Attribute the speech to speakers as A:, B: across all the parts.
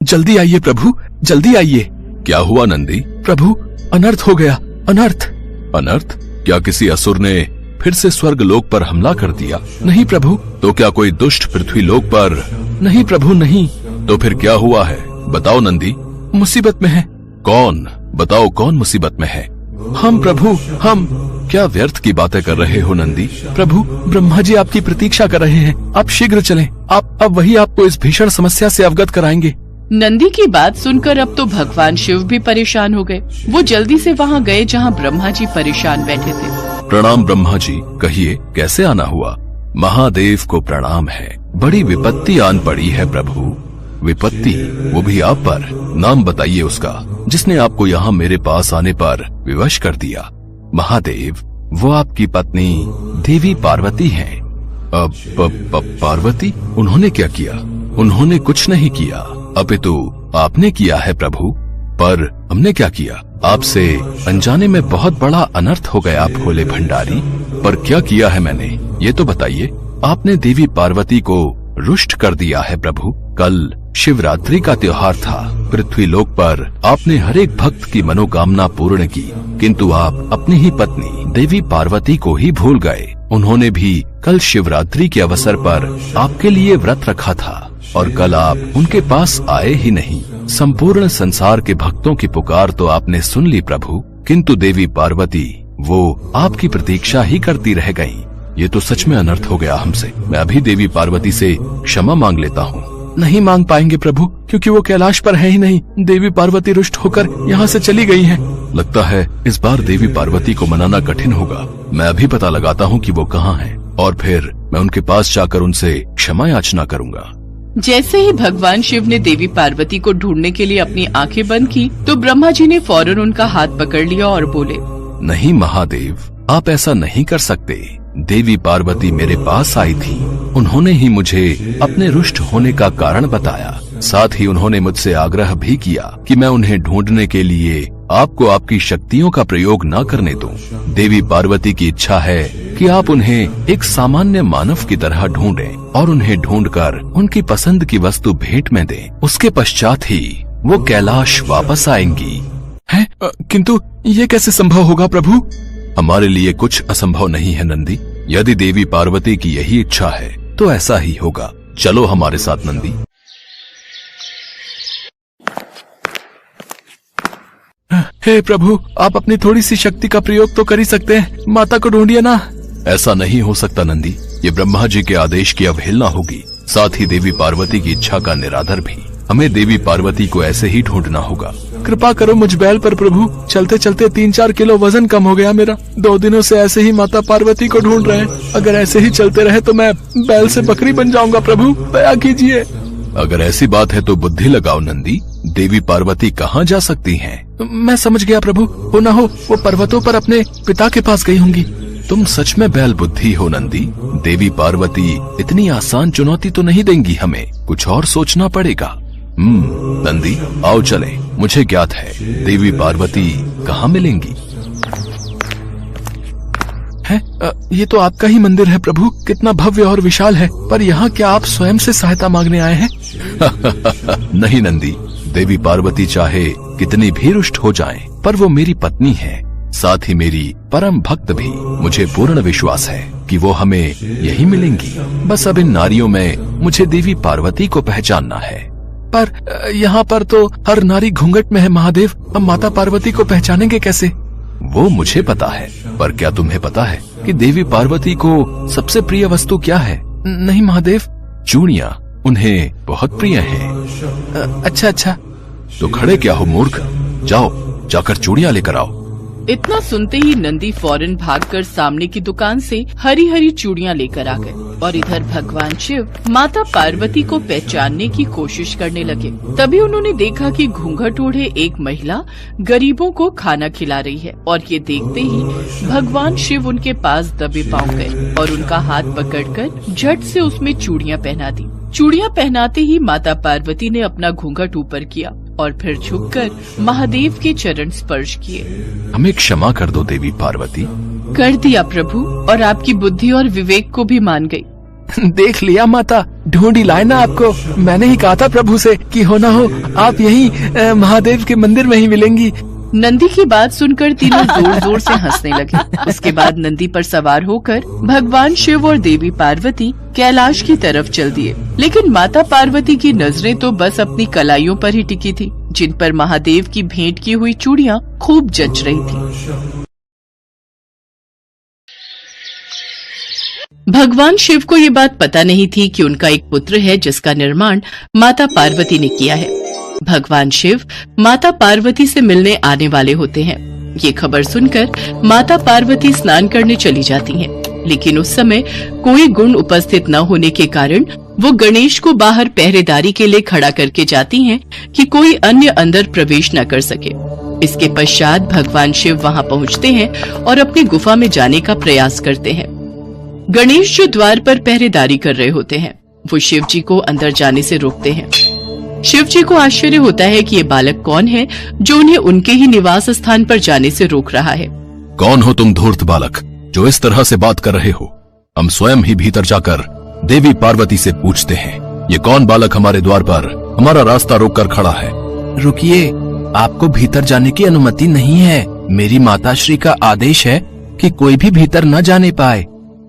A: जल्दी आइए प्रभु, जल्दी आइए।
B: क्या हुआ नंदी?
A: प्रभु, अनर्थ हो गया, अनर्थ।
B: अनर्थ? क्या किसी असुर ने फिर से स्वर्ग लोक पर हमला कर दिया?
A: नहीं प्रभु।
B: तो क्या कोई दुष्ट पृथ्वी लोक पर?
A: नहीं प्रभु, नहीं।
B: तो फिर क्या हुआ है? बताओ नंदी।
A: मुसीबत में है।
B: कौन? बताओ कौन मुसीबत में है?
A: हम प्रभु, हम।
B: क्या व्यर्थ की बातें कर रहे हो नंदी?
A: प्रभु, ब्रह्मा जी आपकी प्रतीक्षा कर रहे हैं, आप शीघ्र चलें। अब वही आपको इस भीषण समस्या से अवगत कराएंगे।
C: नंदी की बात सुनकर अब तो भगवान शिव भी परेशान हो गए। वो जल्दी से वहाँ गए जहाँ ब्रह्मा जी परेशान बैठे थे।
B: प्रणाम ब्रह्मा जी, कहिए कैसे आना हुआ? महादेव को प्रणाम है। बड़ी विपत्ति आन पड़ी है प्रभु। विपत्ति? वो भी आप पर? नाम बताइए उसका, जिसने आपको यहाँ मेरे पास आने पर विवश कर दिया। महादेव, वो आपकी पत्नी देवी पार्वती हैं। पार्वती? उन्होंने क्या किया? उन्होंने कुछ नहीं किया, अपितु आपने किया है प्रभु। पर हमने क्या किया? आपसे अनजाने में बहुत बड़ा अनर्थ हो गया भोले भंडारी। पर क्या किया है मैंने, ये तो बताइए। आपने देवी पार्वती को रुष्ट कर दिया है प्रभु। कल शिवरात्रि का त्योहार था। पृथ्वी लोक पर आपने हर एक भक्त की मनोकामना पूर्ण की, किंतु आप अपनी ही पत्नी देवी पार्वती को ही भूल गए। उन्होंने भी कल शिवरात्रि के अवसर पर आपके लिए व्रत रखा था और कल आप उनके पास आए ही नहीं। संपूर्ण संसार के भक्तों की पुकार तो आपने सुन ली प्रभु, किंतु देवी पार्वती वो आपकी प्रतीक्षा ही करती रह गईं। ये तो सच में अनर्थ हो गया हमसे। मैं अभी देवी पार्वती से क्षमा मांग लेता हूँ।
A: नहीं मांग पाएंगे प्रभु, क्योंकि वो कैलाश पर है ही नहीं। देवी पार्वती रुष्ट होकर यहाँ से चली गई हैं।
B: लगता है इस बार देवी पार्वती को मनाना कठिन होगा। मैं अभी पता लगाता हूँ कि वो कहाँ हैं, और फिर मैं उनके पास जाकर उनसे क्षमा याचना करूँगा।
C: जैसे ही भगवान शिव ने देवी पार्वती को ढूंढने के लिए अपनी आंखें बंद की, तो ब्रह्मा जी ने फौरन उनका हाथ पकड़ लिया और बोले,
B: नहीं महादेव, आप ऐसा नहीं कर सकते। देवी पार्वती मेरे पास आई थी। उन्होंने ही मुझे अपने रुष्ट होने का कारण बताया। साथ ही उन्होंने मुझसे आग्रह भी किया कि मैं उन्हें ढूंढने के लिए आपको आपकी शक्तियों का प्रयोग न करने दूं। देवी पार्वती की इच्छा है कि आप उन्हें एक सामान्य मानव की तरह ढूंढें और उन्हें ढूंढकर उनकी पसंद की वस्तु भेंट में दें। उसके पश्चात ही वो कैलाश वापस आएंगी।
A: है? किंतु ये कैसे संभव होगा प्रभु?
B: हमारे लिए कुछ असंभव नहीं है नंदी। यदि देवी पार्वती की यही इच्छा है तो ऐसा ही होगा। चलो हमारे साथ नंदी।
A: हे प्रभु, आप अपनी थोड़ी सी शक्ति का प्रयोग तो कर ही सकते हैं। माता को ढूंढिए ना।
B: ऐसा नहीं हो सकता नंदी, ये ब्रह्मा जी के आदेश की अवहेलना होगी, साथ ही देवी पार्वती की इच्छा का निरादर भी। हमें देवी पार्वती को ऐसे ही ढूंढना होगा।
A: कृपा करो मुझ बैल पर प्रभु। चलते चलते 3-4 किलो वजन कम हो गया मेरा। 2 दिनों से ऐसे ही माता पार्वती को ढूंढ रहे हैं। अगर ऐसे ही चलते रहे तो मैं बैल से बकरी बन जाऊंगा प्रभु, दया कीजिए।
B: अगर ऐसी बात है तो बुद्धि लगाओ नंदी। देवी पार्वती कहाँ जा सकती हैं?
A: मैं समझ गया प्रभु, हो ना हो वो पर्वतों पर अपने पिता के पास गई होंगी।
B: तुम सच में बैल बुद्धि हो नंदी। देवी पार्वती इतनी आसान चुनौती तो नहीं देंगी हमें, कुछ और सोचना पड़ेगा। नंदी आओ चले। मुझे ज्ञात है देवी पार्वती कहाँ मिलेंगी।
A: है? ये तो आपका ही मंदिर है प्रभु, कितना भव्य और विशाल है। पर यहाँ क्या आप स्वयं से सहायता मांगने आए हैं?
B: नहीं नंदी, देवी पार्वती चाहे कितनी भी रुष्ट हो जाएं, पर वो मेरी पत्नी है, साथ ही मेरी परम भक्त भी। मुझे पूर्ण विश्वास है कि वो हमें यही मिलेंगी। बस अब इन नारियों में मुझे देवी पार्वती को पहचानना है।
A: पर यहाँ पर तो हर नारी घूंघट में है महादेव। हम माता पार्वती को पहचानेंगे कैसे?
B: वो मुझे पता है, पर क्या तुम्हें पता है कि देवी पार्वती को सबसे प्रिय वस्तु क्या है?
A: नहीं महादेव।
B: चूड़ियाँ उन्हें बहुत प्रिय हैं।
A: अच्छा।
B: तो खड़े क्या हो मूर्ख, जाओ जाकर चूड़ियाँ लेकर आओ।
C: इतना सुनते ही नंदी फौरन भागकर सामने की दुकान से हरी हरी चूड़ियाँ लेकर आ गए और इधर भगवान शिव माता पार्वती को पहचानने की कोशिश करने लगे। तभी उन्होंने देखा कि घूंघट ओढ़े एक महिला गरीबों को खाना खिला रही है और ये देखते ही भगवान शिव उनके पास दबे पांव गए और उनका हाथ पकड़कर झट से उसमें चूड़ियाँ पहना दी। चूड़ियाँ पहनाते ही माता पार्वती ने अपना घूंघट ऊपर किया और फिर झुककर महादेव के चरण स्पर्श किए।
B: हमें क्षमा कर दो देवी पार्वती।
C: कर दिया प्रभु, और आपकी बुद्धि और विवेक को भी मान गई।
A: देख लिया माता, ढूंढ ही लाए ना आपको। मैंने ही कहा था प्रभु से कि हो ना हो आप यही महादेव के मंदिर में ही मिलेंगी।
C: नंदी की बात सुनकर तीनों जोर जोर से हंसने लगे। उसके बाद नंदी पर सवार होकर भगवान शिव और देवी पार्वती कैलाश की तरफ चल दिए। लेकिन माता पार्वती की नजरें तो बस अपनी कलाइयों पर ही टिकी थी, जिन पर महादेव की भेंट की हुई चूड़ियां खूब जच रही थी। भगवान शिव को ये बात पता नहीं थी कि उनका एक पुत्र है जिसका निर्माण माता पार्वती ने किया है। भगवान शिव माता पार्वती से मिलने आने वाले होते हैं। ये खबर सुनकर माता पार्वती स्नान करने चली जाती हैं, लेकिन उस समय कोई गुण उपस्थित न होने के कारण वो गणेश को बाहर पहरेदारी के लिए खड़ा करके जाती हैं कि कोई अन्य अंदर प्रवेश न कर सके। इसके पश्चात भगवान शिव वहां पहुंचते हैं और अपनी गुफा में जाने का प्रयास करते हैं। गणेश जो द्वार पर पहरेदारी कर रहे होते हैं, वो शिव जी को अंदर जाने से रोकते हैं। शिव जी को आश्चर्य होता है कि ये बालक कौन है जो उन्हें उनके ही निवास स्थान पर जाने से रोक रहा है।
B: कौन हो तुम धूर्त बालक जो इस तरह से बात कर रहे हो? हम स्वयं ही भीतर जाकर देवी पार्वती से पूछते हैं, ये कौन बालक हमारे द्वार पर हमारा रास्ता रोक कर खड़ा है?
D: रुकिए, आपको भीतर जाने की अनुमति नहीं है। मेरी माताश्री का आदेश है कि कोई भी भीतर न जाने पाए,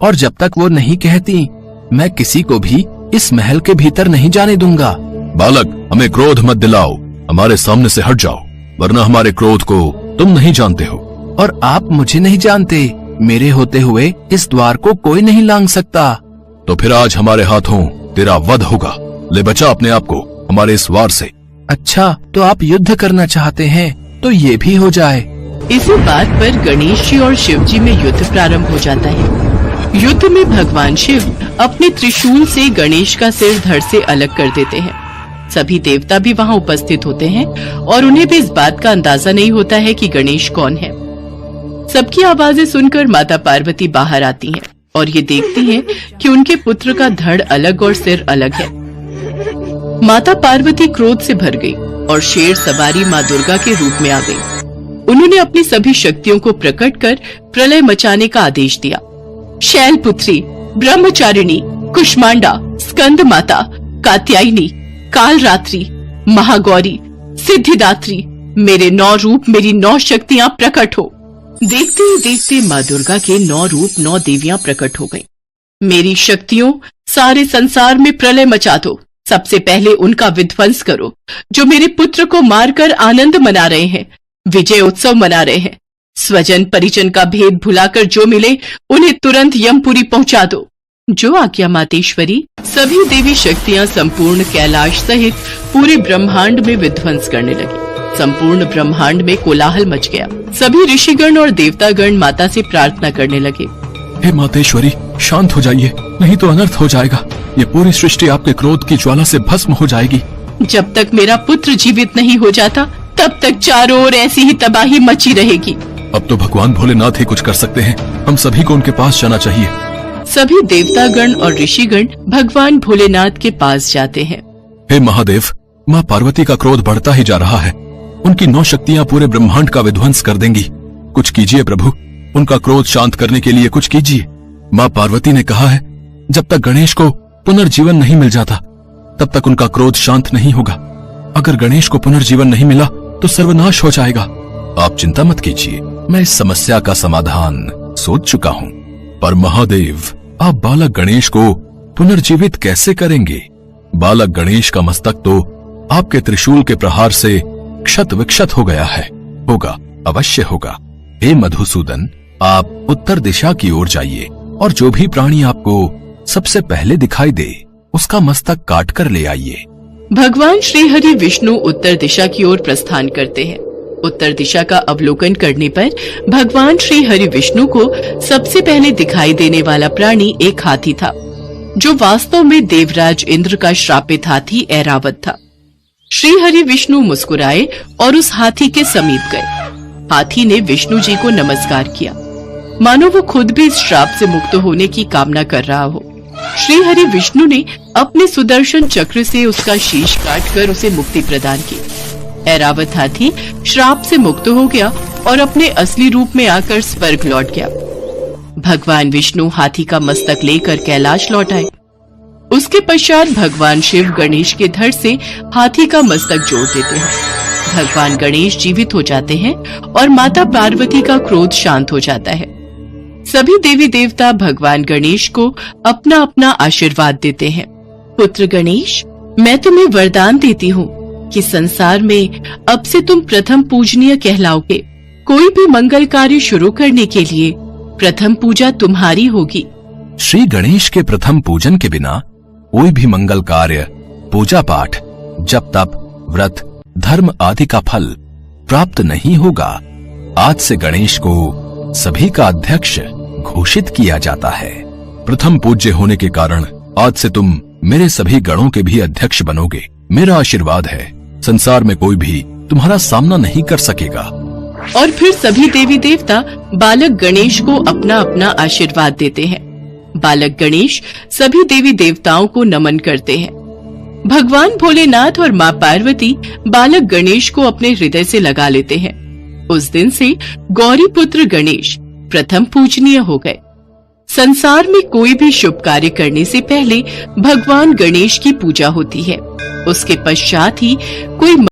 D: और जब तक वो नहीं कहती मैं किसी को भी इस महल के भीतर नहीं जाने दूंगा।
B: बालक, हमें क्रोध मत दिलाओ, हमारे सामने से हट जाओ, वरना हमारे क्रोध को तुम नहीं जानते हो।
D: और आप मुझे नहीं जानते, मेरे होते हुए इस द्वार को कोई नहीं लांघ सकता।
B: तो फिर आज हमारे हाथों तेरा वध होगा। ले बचा अपने आप को हमारे इस वार से।
D: अच्छा, तो आप युद्ध करना चाहते हैं तो ये भी हो जाए।
C: इसी बात पर गणेश जी और शिव जी में युद्ध प्रारंभ हो जाता है। युद्ध में भगवान शिव अपने त्रिशूल से गणेश का सिर धड़ से अलग कर देते हैं। सभी देवता भी वहां उपस्थित होते हैं और उन्हें भी इस बात का अंदाजा नहीं होता है कि गणेश कौन है। सबकी आवाजें सुनकर माता पार्वती बाहर आती हैं और ये देखती हैं कि उनके पुत्र का धड़ अलग और सिर अलग है। माता पार्वती क्रोध से भर गई और शेर सवारी माँ दुर्गा के रूप में आ गई। उन्होंने अपनी सभी शक्तियों को प्रकट कर प्रलय मचाने का आदेश दिया। शैलपुत्री, ब्रह्मचारिणी, कुष्मांडा, स्कंद माता, कात्यायनी, कालरात्रि, महागौरी, सिद्धिदात्री, मेरे 9 रूप, मेरी 9 शक्तियां प्रकट हो। देखते ही देखते माँ दुर्गा के 9 रूप 9 देवियां प्रकट हो गईं। मेरी शक्तियों, सारे संसार में प्रलय मचा दो। सबसे पहले उनका विध्वंस करो जो मेरे पुत्र को मारकर आनंद मना रहे हैं, विजय उत्सव मना रहे हैं। स्वजन परिजन का भेद भुलाकर जो मिले उन्हें तुरंत यमपुरी पहुंचा दो। जो आज्ञा मातेश्वरी। सभी देवी शक्तियां संपूर्ण कैलाश सहित पूरे ब्रह्मांड में विध्वंस करने लगी। संपूर्ण ब्रह्मांड में कोलाहल मच गया। सभी ऋषिगण और देवतागण माता से प्रार्थना करने लगे,
A: हे मातेश्वरी, शांत हो जाइए, नहीं तो अनर्थ हो जाएगा। ये पूरी सृष्टि आपके क्रोध की ज्वाला से भस्म हो जाएगी।
C: जब तक मेरा पुत्र जीवित नहीं हो जाता तब तक चारों ओर ऐसी ही तबाही मची रहेगी।
A: अब तो भगवान भोलेनाथ ही कुछ कर सकते हैं। हम सभी को उनके पास जाना चाहिए।
C: सभी देवतागण और ऋषिगण भगवान भोलेनाथ के पास जाते हैं।
A: हे महादेव, माँ पार्वती का क्रोध बढ़ता ही जा रहा है। उनकी 9 शक्तियाँ पूरे ब्रह्मांड का विध्वंस कर देंगी। कुछ कीजिए प्रभु, उनका क्रोध शांत करने के लिए कुछ कीजिए। माँ पार्वती ने कहा है, जब तक गणेश को पुनर्जीवन नहीं मिल जाता तब तक उनका क्रोध शांत नहीं होगा। अगर गणेश को पुनर्जीवन नहीं मिला तो सर्वनाश हो जाएगा।
B: आप चिंता मत कीजिए, मैं इस समस्या का समाधान सोच चुका हूँ। पर महादेव, आप बालक गणेश को पुनर्जीवित कैसे करेंगे? बालक गणेश का मस्तक तो आपके त्रिशूल के प्रहार से क्षत विक्षत हो गया है। होगा, अवश्य होगा। हे मधुसूदन, आप उत्तर दिशा की ओर जाइए और जो भी प्राणी आपको सबसे पहले दिखाई दे उसका मस्तक काट कर ले आइए।
C: भगवान श्री हरि विष्णु उत्तर दिशा की ओर प्रस्थान करते हैं। उत्तर दिशा का अवलोकन करने पर भगवान श्री हरि विष्णु को सबसे पहले दिखाई देने वाला प्राणी एक हाथी था, जो वास्तव में देवराज इंद्र का श्रापित हाथी ऐरावत था। श्री हरि विष्णु मुस्कुराए और उस हाथी के समीप गए। हाथी ने विष्णु जी को नमस्कार किया, मानो वो खुद भी इस श्राप से मुक्त होने की कामना कर रहा हो। श्री हरि विष्णु ने अपने सुदर्शन चक्र से उसका शीश काटकर उसे मुक्ति प्रदान की। ऐरावत हाथी श्राप से मुक्त हो गया और अपने असली रूप में आकर स्वर्ग लौट गया। भगवान विष्णु हाथी का मस्तक लेकर कैलाश लौट आए उसके पश्चात भगवान शिव गणेश के धड़ से हाथी का मस्तक जोड़ देते हैं। भगवान गणेश जीवित हो जाते हैं और माता पार्वती का क्रोध शांत हो जाता है। सभी देवी देवता भगवान गणेश को अपना अपना आशीर्वाद देते हैं। पुत्र गणेश, मैं तुम्हें वरदान देती हूँ कि संसार में अब से तुम प्रथम पूजनीय कहलाओगे। कोई भी मंगल कार्य शुरू करने के लिए प्रथम पूजा तुम्हारी होगी।
D: श्री गणेश के प्रथम पूजन के बिना कोई भी मंगल कार्य, पूजा पाठ, जप तप, व्रत, धर्म आदि का फल प्राप्त नहीं होगा। आज से गणेश को सभी का अध्यक्ष घोषित किया जाता है। प्रथम पूज्य होने के कारण आज से तुम मेरे सभी गणों के भी अध्यक्ष बनोगे। मेरा आशीर्वाद है, संसार में कोई भी तुम्हारा सामना नहीं कर सकेगा।
C: और फिर सभी देवी देवता बालक गणेश को अपना अपना आशीर्वाद देते हैं। बालक गणेश सभी देवी देवताओं को नमन करते हैं। भगवान भोलेनाथ और माँ पार्वती बालक गणेश को अपने हृदय से लगा लेते हैं। उस दिन से गौरी पुत्र गणेश प्रथम पूजनीय हो गए। संसार में कोई भी शुभ कार्य करने से पहले भगवान गणेश की पूजा होती है। उसके पश्चात ही कोई